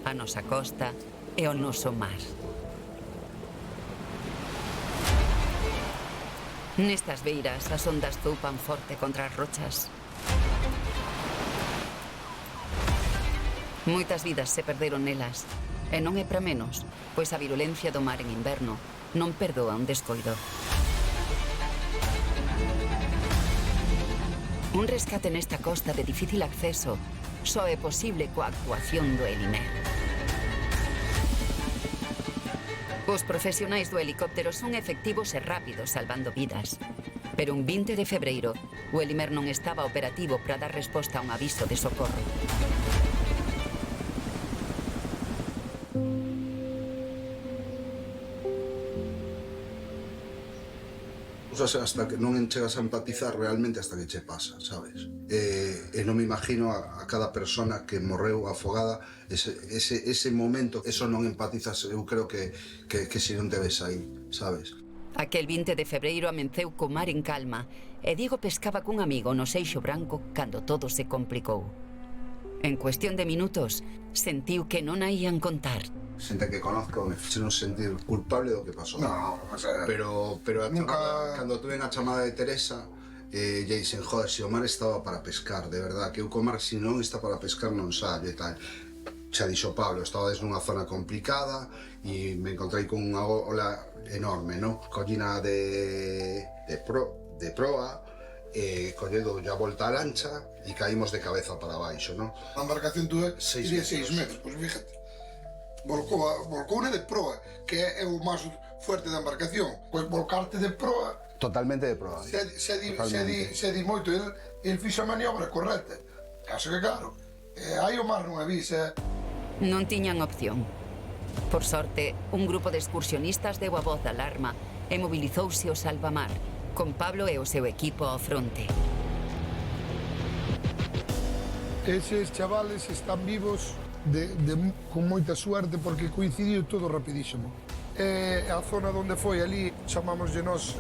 a nosa costa e o noso mar. Nestas beiras, as ondas zoupan forte contra as rochas. Moitas vidas se perderon nelas, e non é para menos, pois a virulencia do mar en inverno non perdoa un descoido. Un rescate nesta costa de difícil acceso só é posible coa actuación do Elimer. Os profesionais do helicóptero son efectivos e rápidos salvando vidas. Pero un 20 de febreiro, o Elimer non estaba operativo para dar resposta a un aviso de socorro. Hasta que non chegas a empatizar realmente hasta que che pasa, sabes? E non me imagino a cada persona que morreu afogada ese momento, eso non empatizas, eu creo que se non te ves aí, sabes? Aquel 20 de febreiro amenceu co mar en calma e Diego pescaba cun amigo no Seixo Branco cando todo se complicou. En cuestión de minutos, sentiu que non a ían contar. Xente que conozco me fixeron sentir culpable do que pasou. No, o sea, pero a chamada, cando tuve a chamada de Teresa, lle dixen, joder, se o mar estaba para pescar, de verdad, que eu co mar se non está para pescar non sabe, tal. Xa dixo Pablo, estaba nunha zona complicada e me encontrei con unha ola enorme, no? Collina de proa, collendo ya volta a lancha e caímos de cabeza para baixo, no? A embarcación tuve 6 metros, pois fíjate. Volcoune de proa, que é o máis fuerte da embarcación. Pois volcarte de proa... Totalmente de proa. Se di moito, el fixo a maniobra correcta. Caso que claro, aí o mar non avisa. Non tiñan opción. Por sorte, un grupo de excursionistas deu a voz de alarma e mobilizouse o salvamar, con Pablo e o seu equipo ao fronte. Eses chavales están vivos con moita suerte porque coincidiu todo rapidísimo. A zona onde foi ali, chamámoslle nós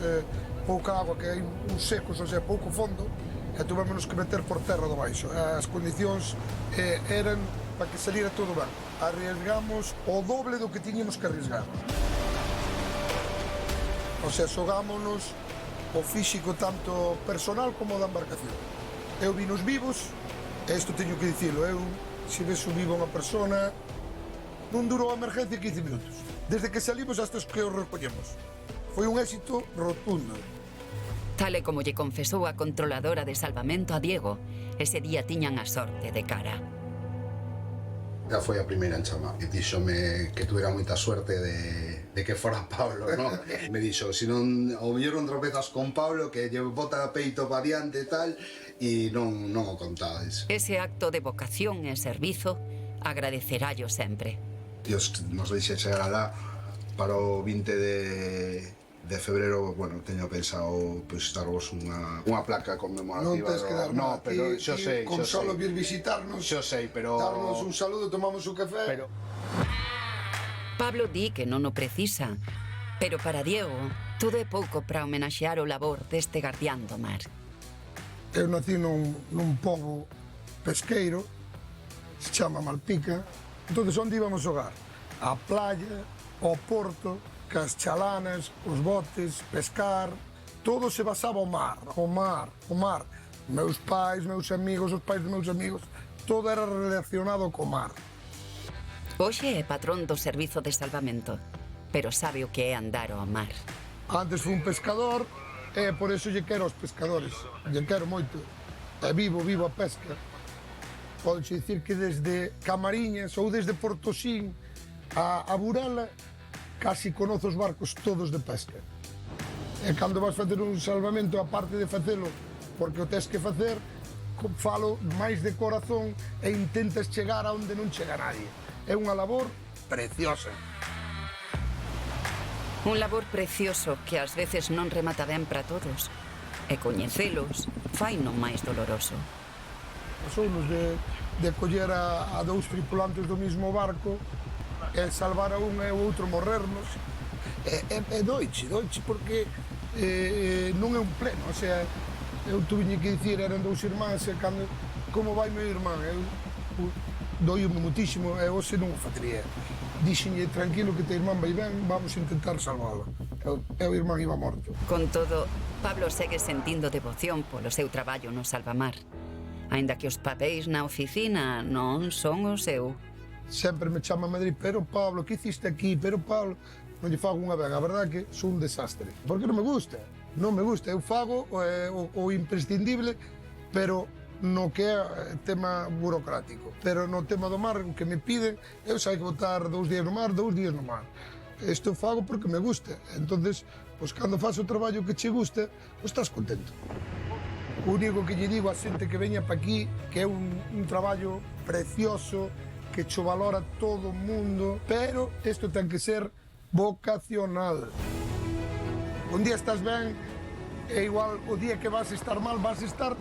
pouca agua, que hai uns secos, ou sea, pouco fondo, e tuvémonos que meter por terra do baixo. As condicións eran para que saliera todo ben. Arriesgamos o doble do que tiñamos que arriesgar. O sea, xogámonos o físico tanto personal como da embarcación. Eu vinos vivos, e isto teño que dicilo, se ves viva unha persona, non durou a emergencia 15 minutos. Desde que salimos hasta que os recollemos. Foi un éxito rotundo. Tal e como lle confesou a controladora de salvamento a Diego, ese día tiñan a sorte de cara. Ya foi a primeira en chamar e díxome que tuera moita suerte de que fora Pablo, ¿no? Me dixo, se non, o mellor non tropezas con Pablo, que lle bota peito pa diante e tal, e non o contades. Ese acto de vocación e servizo agradecerallo sempre. Dios nos deixe chegar alá para o 20 de febreiro, bueno, teño pensado pues, darvos unha placa conmemorativa. Non tens que dar nada, pero xo sei, con solo vir visitarnos, xo sei, pero... darnos un saludo, tomamos un café. Pero... Pablo di que non o precisa, pero para Diego todo é pouco para homenaxear o labor deste guardián do mar. Eu nací nun pobo pesqueiro, se chama Malpica, entón onde íbamos xogar? A playa, ao porto, cas chalanas, os botes, pescar, todo se basaba ao mar. Meus pais, meus amigos, os pais dos meus amigos, todo era relacionado co mar. Hoxe é patrón do servizo de salvamento, pero sabe o que é andar ao mar. Antes fui un pescador, e por eso lle quero aos pescadores, lle quero moito. E vivo a pesca. Podes dicir que desde Camariñas ou desde Portosín a Burela casi conozo os barcos todos de pesca. E cando vas facer un salvamento, aparte de facelo porque o tes que facer, falo máis de corazón e intentas chegar a onde non chega nadie. É unha labor preciosa. Un labor precioso que ás veces non remata ben para todos. E coñecelos fai non máis doloroso. Somos de coller a dous tripulantes do mismo barco e salvar a un e o outro morrernos. E doiche porque non é un pleno, o sea, eu tuviñe que dicir, eran dous irmáns e cando, como vai meu irmán? doiu-me mutísimo e hoxe non o fatería. Dixenlle, tranquilo que te irmán vai ben, vamos a intentar salvalo. E o irmán iba morto. Con todo, Pablo segue sentindo devoción polo seu traballo no Salvamar. Aínda que os papéis na oficina non son o seu. Sempre me chama a Madrid, pero Pablo, que hiciste aquí? Pero Pablo, non lle fago unha vega, a verdade que son un desastre. Porque non me gusta, eu fago o imprescindible, pero no que é tema burocrático. Pero no tema do mar, o que me piden, eu sei que botar 2 días no mar, 2 días no mar. Isto fago porque me gusta. Entonces, pois cando faz o traballo que che gusta, pois estás contento. O único que lle digo a xente que veña pa aquí, que é un traballo precioso, que cho valora todo o mundo, pero isto ten que ser vocacional. Un día estás ben, e igual o día que vas a estar mal, vas a estar,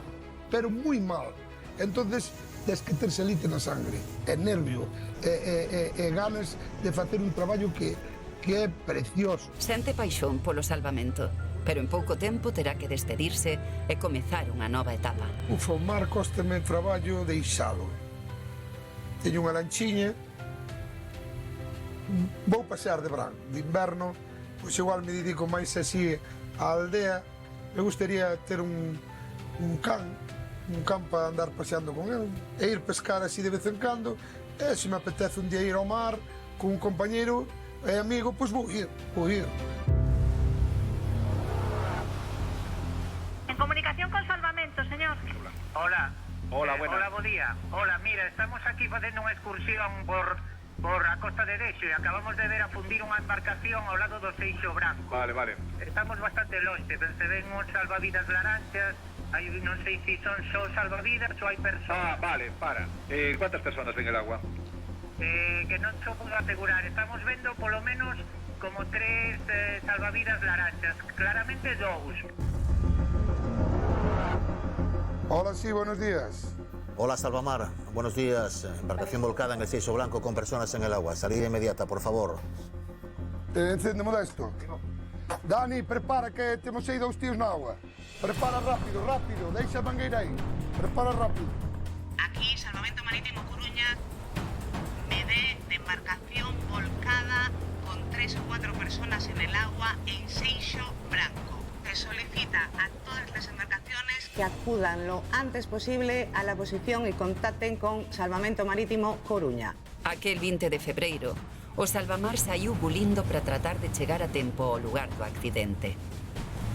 pero moi mal. Entonces, tens que ter selite na sangre, e nervio, e ganas de facer un traballo que é precioso. Sente paixón polo salvamento, pero en pouco tempo terá que despedirse e comezar unha nova etapa. O mar cóstame traballo deixalo. Teño unha lanchiña, vou pasear de verán, de inverno, pois igual me dedico máis así á aldea. Me gustaría ter un can para andar paseando con el, e ir pescar así de vez en cando, e se me apetece un día ir ao mar con un compañeiro e amigo, pois vou ir. En comunicación con Salvamento, señor. Hola. Hola, buenas. Hola, bo día. Hola, mira, estamos aquí facendo unha excursión por a costa de Dexo e acabamos de ver afundir unha embarcación ao lado do Seixo Branco. Vale. Estamos bastante longe, pero se ven uns salvavidas laranxas, hai non sei se son só salvavidas ou hai persoas. Vale, para. ¿Cuántas personas ven el agua? Que non xo puedo asegurar. Estamos vendo polo menos como 3 salvavidas laranxas, claramente 2. Hola, sí, buenos días. Hola, Salvamar. Buenos días. Embarcación volcada en el Seixo Branco con personas en el agua. Salida inmediata, por favor. Encende modesto. Dani, prepara que temos aí 2 tíos na agua. Prepara rápido, deixa a mangueira aí. Prepara rápido. Aquí, Salvamento Marítimo Coruña, MD de embarcación volcada con 3 o 4 personas en el agua en Seixo Branco. Se solicita a todas las embarcaciones que acudan lo antes posible a la posición y contacten con Salvamento Marítimo Coruña. Aquel 20 de febreiro, o Salvamar saiu bulindo para tratar de chegar a tempo ao lugar do accidente.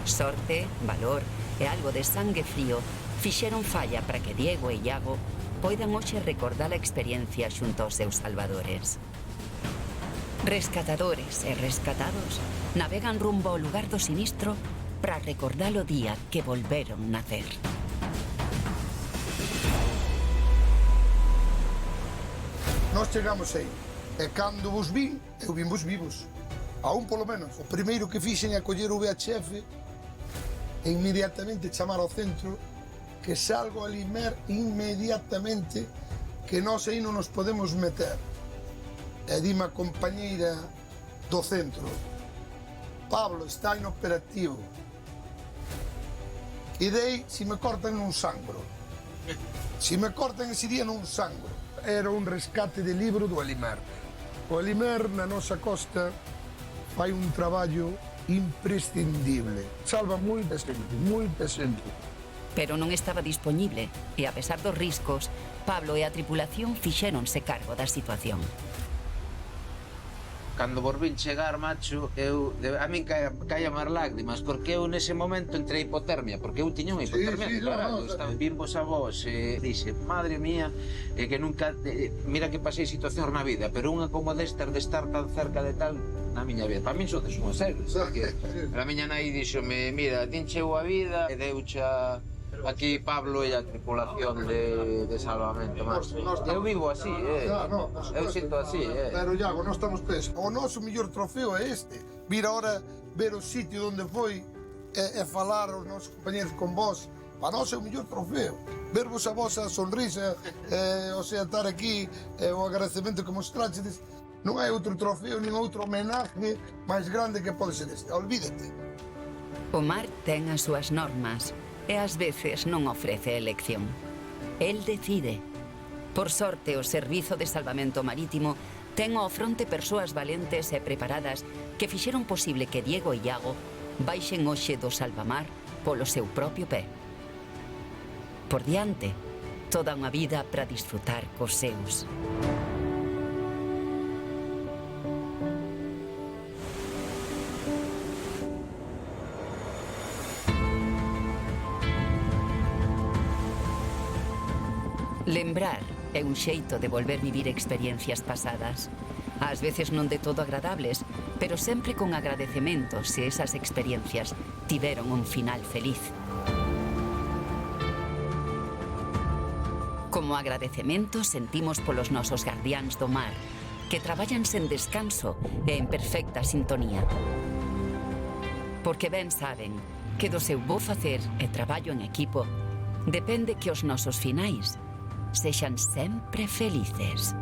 Sorte, valor e algo de sangue frío fixeron falla para que Diego e Iago poidan hoxe recordar a experiencia xunto aos seus salvadores. Rescatadores e rescatados navegan rumbo ao lugar do sinistro para recordar o día que volveron nacer. Nós chegamos aí, e cando vos vin, eu vin vos vivos. Aún polo menos. O primeiro que fixen é coller o VHF e inmediatamente chamar ao centro que salgo a limer inmediatamente, que nós aí non nos podemos meter. E dime a compañeira do centro, Pablo, está inoperativo. E dei, se me cortan non sangro. Se me cortan ese día non sangro. Era un rescate de libro do Alimer. O Alimer na nosa costa fai un traballo imprescindible. Salva moita xente. Pero non estaba dispoñible e, a pesar dos riscos, Pablo e a tripulación fixéronse cargo da situación. Cando volvín chegar, macho, a min caía máis lágrimas, porque eu nese momento entrei hipotermia, porque eu tiña unha hipotermia declarado. Vin vos a vos e dixe, madre mía, que nunca, mira que pasei situacións na vida, pero unha como destas de estar tan cerca de tal, na miña vida, para min sodes unha serie. A miña nai dixome, mira, dincheu a vida e deucha aquí Pablo e a tripulación de Salvamento, macho. Eu vivo así, eu sinto así, Pero, Iago, non estamos presos. O noso mellor trofeo é este. Vir ahora, ver o sitio onde foi e falar aos nosos compañeros con vos. Para nós é o mellor trofeo. Vervos a vosa sonrisa, o sea, estar aquí, o agradecemento que mostraxedes. Non hai outro trofeo, nin outro homenaje máis grande que pode ser este. Olvídate. O mar ten as súas normas e ás veces non ofrece elección. El decide. Por sorte, o Servizo de Salvamento Marítimo ten ao fronte persoas valentes e preparadas que fixeron posible que Diego e Iago baixen hoxe do salvamar polo seu propio pé. Por diante, toda unha vida para disfrutar cos seus. Lembrar é un xeito de volver vivir experiencias pasadas. Ás veces non de todo agradables, pero sempre con agradecemento se esas experiencias tiveron un final feliz. Como agradecemento sentimos polos nosos gardiáns do mar, que traballan sen descanso e en perfecta sintonía. Porque ben saben que do seu bo facer e traballo en equipo depende que os nosos finais sexan sempre felices.